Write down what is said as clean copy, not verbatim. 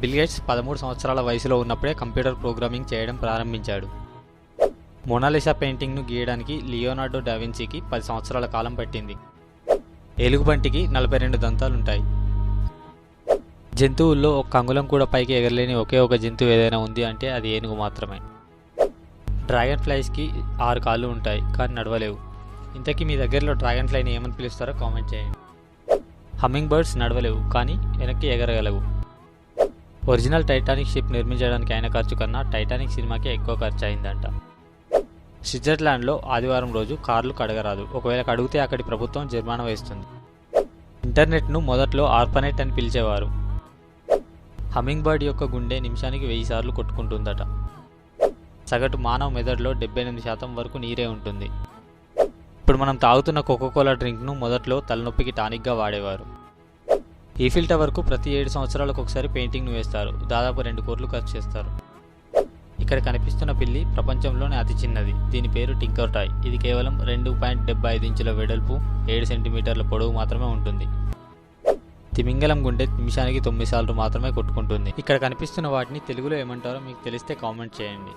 Bill gates 13 సంవత్సరాల వయసులో ఉన్నప్పుడే కంప్యూటర్ ప్రోగ్రామింగ్ చేయడం ప్రారంభించాడు. మొనాలిసా పెయింటింగ్ను గీయడానికి లియోనార్డో డావిన్సీకి 10 సంవత్సరాల కాలం పట్టింది. ఎలుగుబంటికి 42 దంతాలుంటాయి. జంతువుల్లో ఒక అంగుళం కూడా పైకి ఎగరలేని ఒకే ఒక జంతువు ఏదైనా ఉంది అంటే అది ఏనుగు మాత్రమే. డ్రాగన్ ఫ్లైస్కి 6 కాళ్ళు ఉంటాయి కానీ నడవలేవు. ఇంతకీ మీ దగ్గరలో డ్రాగన్ ఫ్లైని ఏమని పిలుస్తారో కామెంట్ చేయండి. హమ్మింగ్ బర్డ్స్ నడవలేవు కానీ వెనక్కి ఎగరగలవు. ఒరిజినల్ టైటానిక్ షిప్ నిర్మించడానికి అయిన ఖర్చు కన్నా టైటానిక్ సినిమాకి ఎక్కువ ఖర్చు అయిందంట. స్విట్జర్లాండ్లో ఆదివారం రోజు కార్లు కడగరాదు. ఒకవేళ కడిగితే అక్కడి ప్రభుత్వం జరిమానా వేస్తుంది. ఇంటర్నెట్ను మొదట్లో ఆర్పనెట్ అని పిలిచేవారు. హమ్మింగ్ బర్డ్ యొక్క గుండె నిమిషానికి 1000 సార్లు కొట్టుకుంటుందట. సగటు మానవ మెదడులో 78% వరకు నీరే ఉంటుంది. ఇప్పుడు మనం తాగుతున్న కోకోకోలా డ్రింక్ను మొదట్లో తలనొప్పికి టానిక్గా వాడేవారు. ఈఫిల్ టవర్కు ప్రతి 7 సంవత్సరాలకు ఒకసారి పెయింటింగ్ను వేస్తారు. దాదాపు 2 కోట్లు ఖర్చు చేస్తారు. ఇక్కడ కనిపిస్తున్న పిల్లి ప్రపంచంలోనే అతి చిన్నది. దీని పేరు టింకర్ టాయ్. ఇది కేవలం 2.75 ఇంచుల వెడల్పు, 7 సెంటీమీటర్ల పొడవు మాత్రమే ఉంటుంది. తిమింగలం గుండె నిమిషానికి 9 సార్లు మాత్రమే కొట్టుకుంటుంది. ఇక్కడ కనిపిస్తున్న వాటిని తెలుగులో ఏమంటారో మీకు తెలిస్తే కామెంట్ చేయండి.